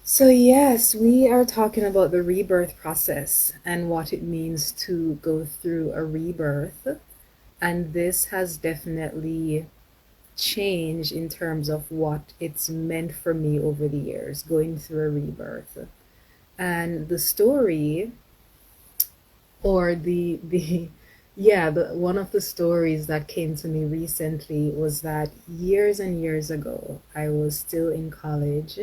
So, yes, we are talking about the rebirth process and what it means to go through a rebirth. And this has definitely changed in terms of what it's meant for me over the years, going through a rebirth. And the story, or the yeah, one of the stories that came to me recently was that years and years ago, I was still in college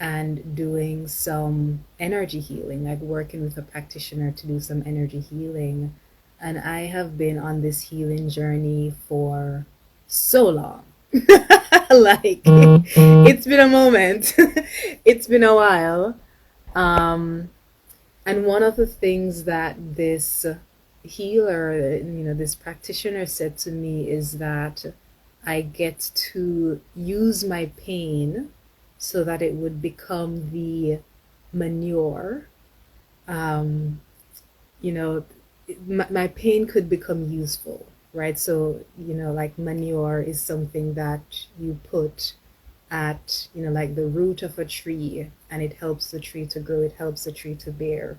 and doing some energy healing, like working with a practitioner to do some energy healing. And I have been on this healing journey for so long. Like, it's been a moment, it's been a while. Um, and one of the things that this healer, this practitioner said to me is that I get to use my pain so that it would become the manure. Um, you know, my pain could become useful, right? So, like manure is something that you put at, like the root of a tree, and it helps the tree to grow, it helps the tree to bear.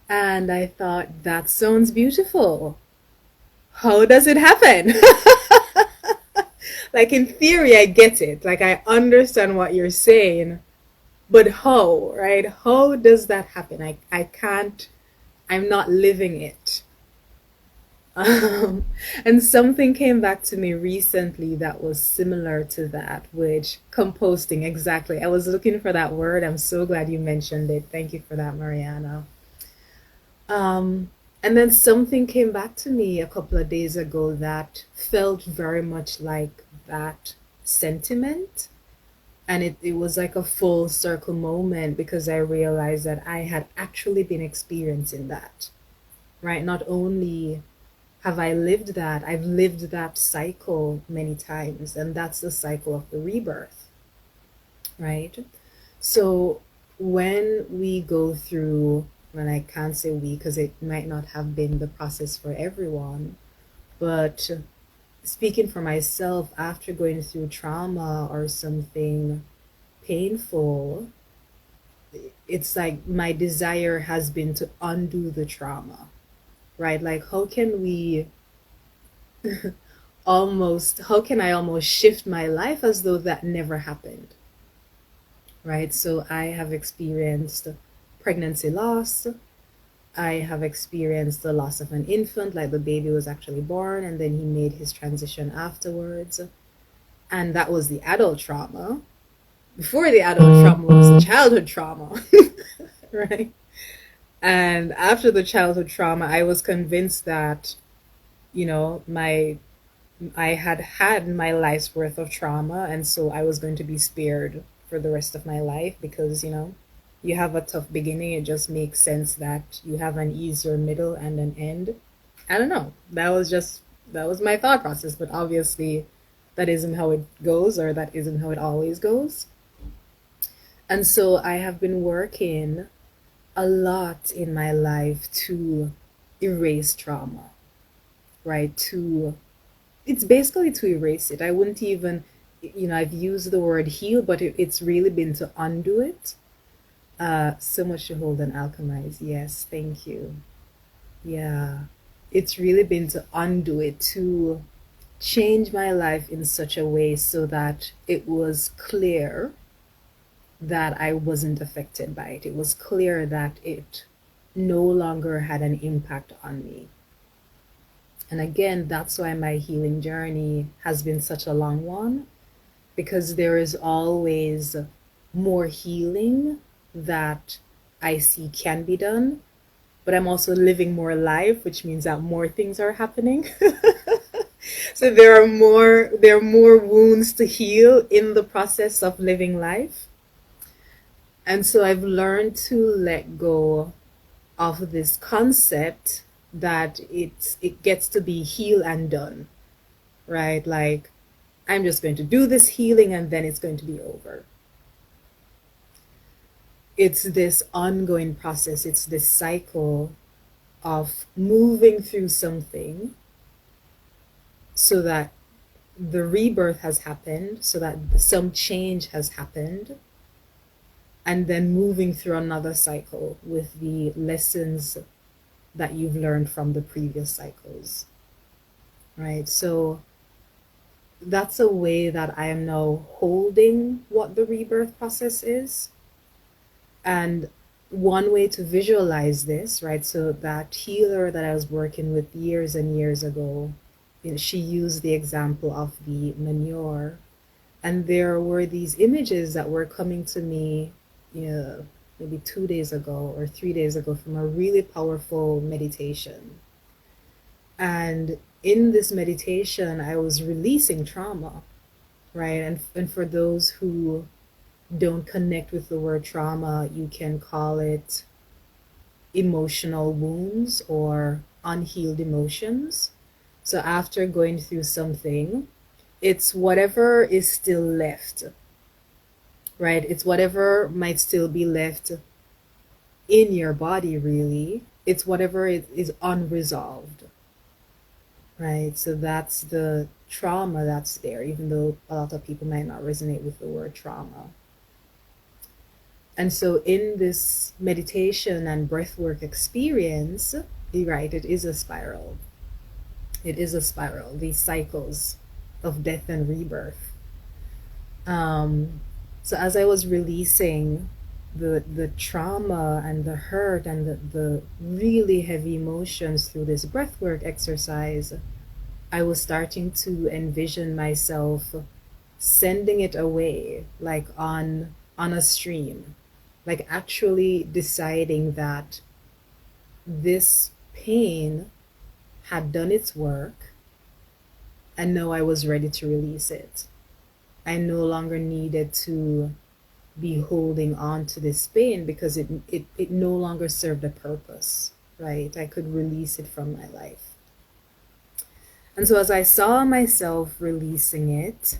And I thought, that sounds beautiful. How does it happen? Like, in theory, I get it. Like, I understand what you're saying. But how, right? How does that happen? I can't, I'm not living it. Um, and something came back to me recently that was similar to that, which composting, exactly. I was looking for that word. I'm so glad you mentioned it. Thank you for that, Mariana. Um, and then something came back to me a couple of days ago that felt very much like that sentiment. And it was like a full circle moment because I realized that I had actually been experiencing that, right? Not only have I lived that, I've lived that cycle many times. And that's the cycle of the rebirth, right? So when we go through, and I can't say we because it might not have been the process for everyone, but speaking for myself, after going through trauma or something painful, it's like my desire has been to undo the trauma, right? Like, how can I almost shift my life as though that never happened, right? So I have experienced pregnancy loss. I have experienced the loss of an infant, like the baby was actually born and then he made his transition afterwards. And that was the adult trauma. Before the adult trauma was the childhood trauma, right? And after the childhood trauma, I was convinced that, my I had had my life's worth of trauma, and so I was going to be spared for the rest of my life because, you have a tough beginning. It just makes sense that you have an easier middle and an end. I don't know. That was my thought process, but obviously that isn't how it goes, or that isn't how it always goes. And so I have been working a lot in my life to erase trauma, right? To It's basically to erase it. I wouldn't even, I've used the word heal, but it's really been to undo it. So much to hold and alchemize. Yes, thank you. Yeah, it's really been to undo it, to change my life in such a way so that it was clear that I wasn't affected by it. It was clear that it no longer had an impact on me. And again, that's why my healing journey has been such a long one, because there is always more healing that I see can be done, but I'm also living more life, which means that more things are happening. So there are more wounds to heal in the process of living life. And so I've learned to let go of this concept that it gets to be heal and done, right? Like, I'm just going to do this healing and then it's going to be over. It's this ongoing process, it's this cycle of moving through something so that the rebirth has happened, so that some change has happened, and then moving through another cycle with the lessons that you've learned from the previous cycles, right? So that's a way that I am now holding what the rebirth process is. And one way to visualize this, right? So that healer that I was working with years and years ago, she used the example of the manure. And there were these images that were coming to me, maybe 2 days ago or 3 days ago from a really powerful meditation. And in this meditation, I was releasing trauma, right? And for those who don't connect with the word trauma, you can call it emotional wounds or unhealed emotions. So after going through something, it's whatever is still left, right? It's whatever might still be left in your body, really. It's whatever is unresolved, right? So that's the trauma that's there, even though a lot of people might not resonate with the word trauma. And so in this meditation and breathwork experience, you're right, it is a spiral. It is a spiral, these cycles of death and rebirth. So as I was releasing the trauma and the hurt and the really heavy emotions through this breathwork exercise, I was starting to envision myself sending it away, like on a stream, like actually deciding that this pain had done its work and now I was ready to release it. I no longer needed to be holding on to this pain because it no longer served a purpose, right? I could release it from my life. And so as I saw myself releasing it,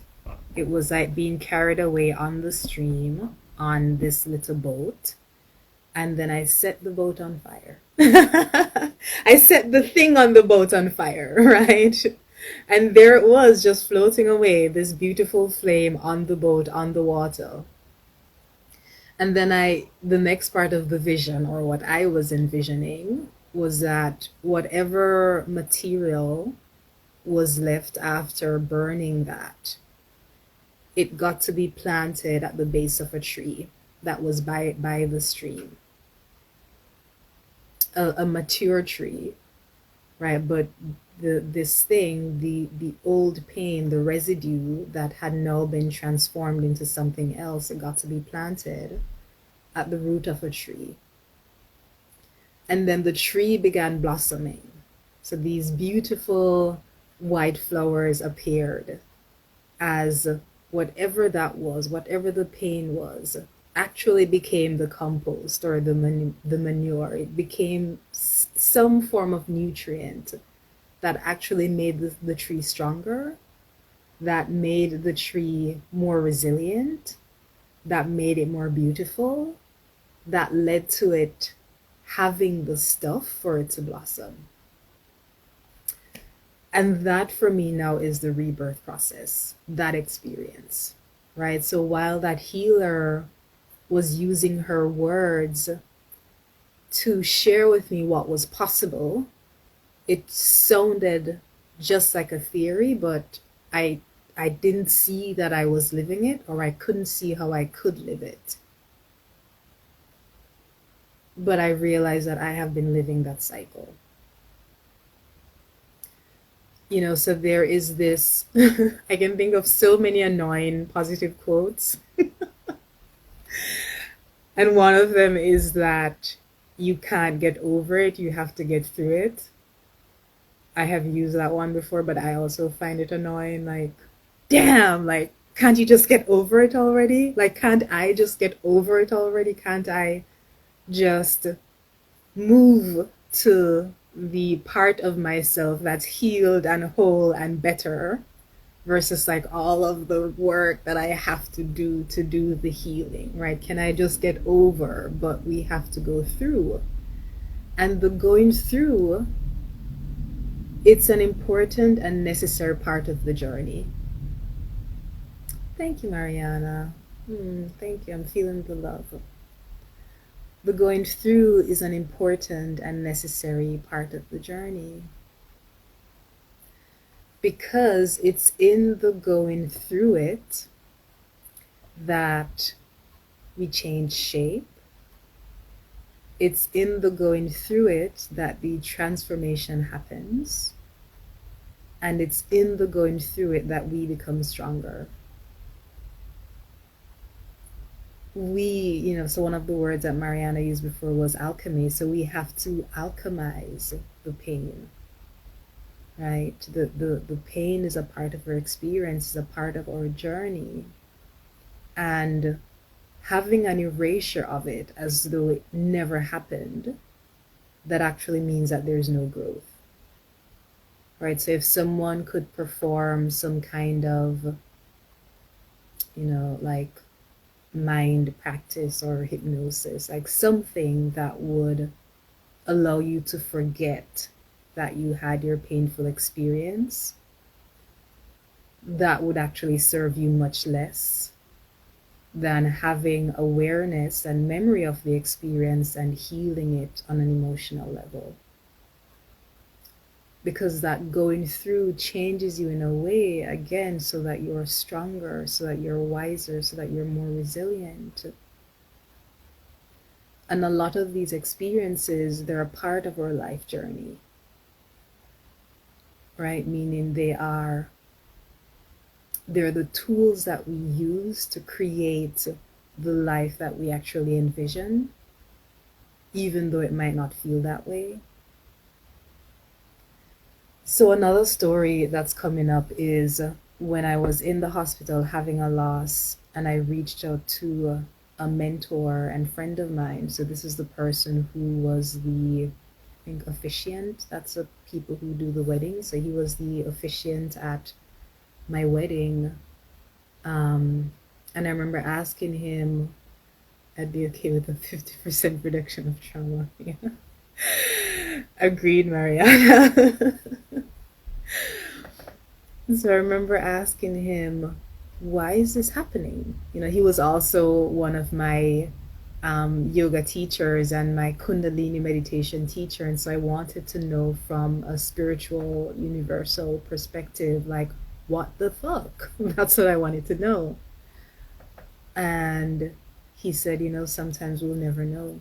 it was like being carried away on the stream on this little boat. And then I set the boat on fire. I set the thing on the boat on fire, right? And there it was, just floating away, this beautiful flame on the boat, on the water. And then the next part of the vision, or what I was envisioning, was that whatever material was left after burning that, it got to be planted at the base of a tree that was by the stream. A mature tree, right? But this thing, the old pain, the residue that had now been transformed into something else, it got to be planted at the root of a tree. And then the tree began blossoming. So these beautiful white flowers appeared as whatever that was, whatever the pain was, actually became the compost or the manure. It became some form of nutrient that actually made the tree stronger, that made the tree more resilient, that made it more beautiful, that led to it having the stuff for it to blossom. And that for me now is the rebirth process, that experience, right? So while that healer was using her words to share with me what was possible, it sounded just like a theory, but I didn't see that I was living it, or I couldn't see how I could live it. But I realized that I have been living that cycle. So there is this, I can think of so many annoying positive quotes. And one of them is that you can't get over it, you have to get through it. I have used that one before, but I also find it annoying. Like, damn, like, can't you just get over it already? Like, can't I just get over it already? Can't I just move to the part of myself that's healed and whole and better versus like all of the work that I have to do the healing, right? Can I just get over? But we have to go through. And the going through, it's an important and necessary part of the journey. Thank you, Mariana. Thank you. I'm feeling the love. The going through is an important and necessary part of the journey, because it's in the going through it that we change shape. It's in the going through it that the transformation happens. And it's in the going through it that we become stronger. So one of the words that Mariana used before was alchemy. So we have to alchemize the pain, right? The pain is a part of our experience, is a part of our journey. And having an erasure of it as though it never happened, that actually means that there's no growth, right? So if someone could perform some kind of, like mind practice or hypnosis, like something that would allow you to forget that you had your painful experience, that would actually serve you much less than having awareness and memory of the experience and healing it on an emotional level. Because that going through changes you in a way, again, so that you're stronger, so that you're wiser, so that you're more resilient. And a lot of these experiences, they're a part of our life journey, right? Meaning they're the tools that we use to create the life that we actually envision, even though it might not feel that way. So another story that's coming up is when I was in the hospital having a loss, and I reached out to a mentor and friend of mine. So this is the person who was the, I think, officiant. That's the people who do the wedding. So he was the officiant at my wedding. And I remember asking him, I'd be okay with a 50% reduction of trauma. Yeah. Agreed, Mariana. So I remember asking him, why is this happening? He was also one of my yoga teachers and my Kundalini meditation teacher. And so I wanted to know from a spiritual, universal perspective, like, what the fuck? That's what I wanted to know. And he said, sometimes we'll never know.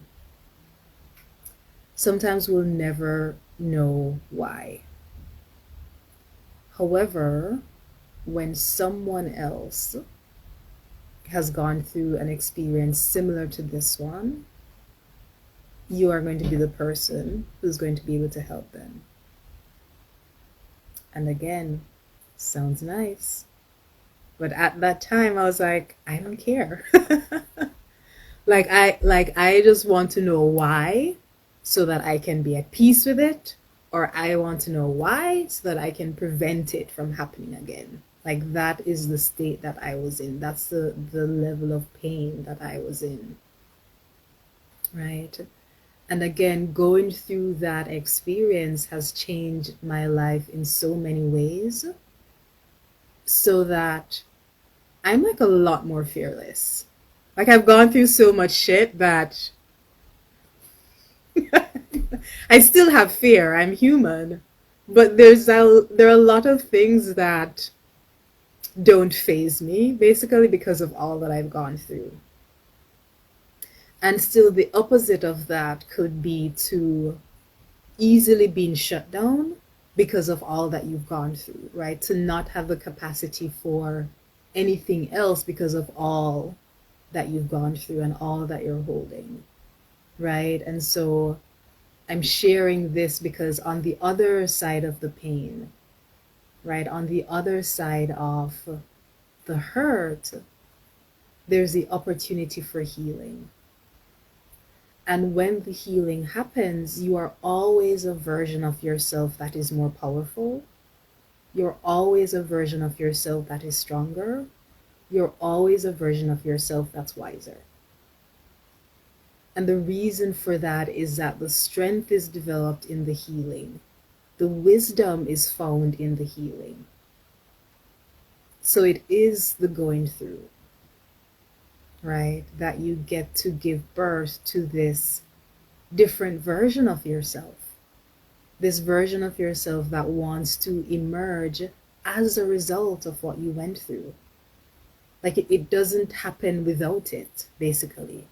Sometimes we'll never know why. However, when someone else has gone through an experience similar to this one, you are going to be the person who's going to be able to help them. And again, sounds nice. But at that time I was like, I don't care. I just want to know why, so that I can be at peace with it, or I want to know why so that I can prevent it from happening again. Like, that is the state that I was in. That's the level of pain that I was in. Right? And again, going through that experience has changed my life in so many ways, so that I'm like a lot more fearless. Like, I've gone through so much shit that I still have fear. I'm human. But there are a lot of things that don't faze me, basically because of all that I've gone through. And still, the opposite of that could be to easily being shut down because of all that you've gone through, right? To not have the capacity for anything else because of all that you've gone through and all that you're holding, right? And so I'm sharing this because on the other side of the pain, right, on the other side of the hurt, there's the opportunity for healing. And when the healing happens, you are always a version of yourself that is more powerful. You're always a version of yourself that is stronger. You're always a version of yourself that's wiser. And the reason for that is that the strength is developed in the healing. The wisdom is found in the healing. So it is the going through, right? That you get to give birth to this different version of yourself, this version of yourself that wants to emerge as a result of what you went through. Like it doesn't happen without it, basically.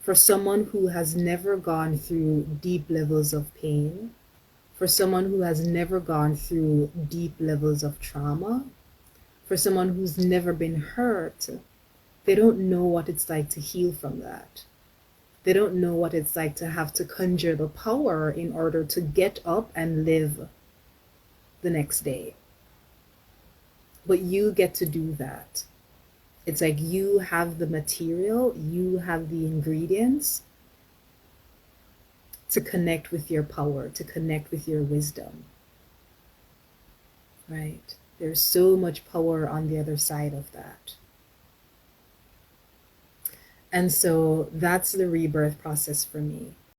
For someone who has never gone through deep levels of pain, for someone who has never gone through deep levels of trauma, for someone who's never been hurt, they don't know what it's like to heal from that. They don't know what it's like to have to conjure the power in order to get up and live the next day. But you get to do that. It's like you have the material, you have the ingredients to connect with your power, to connect with your wisdom, right? There's so much power on the other side of that. And so that's the rebirth process for me.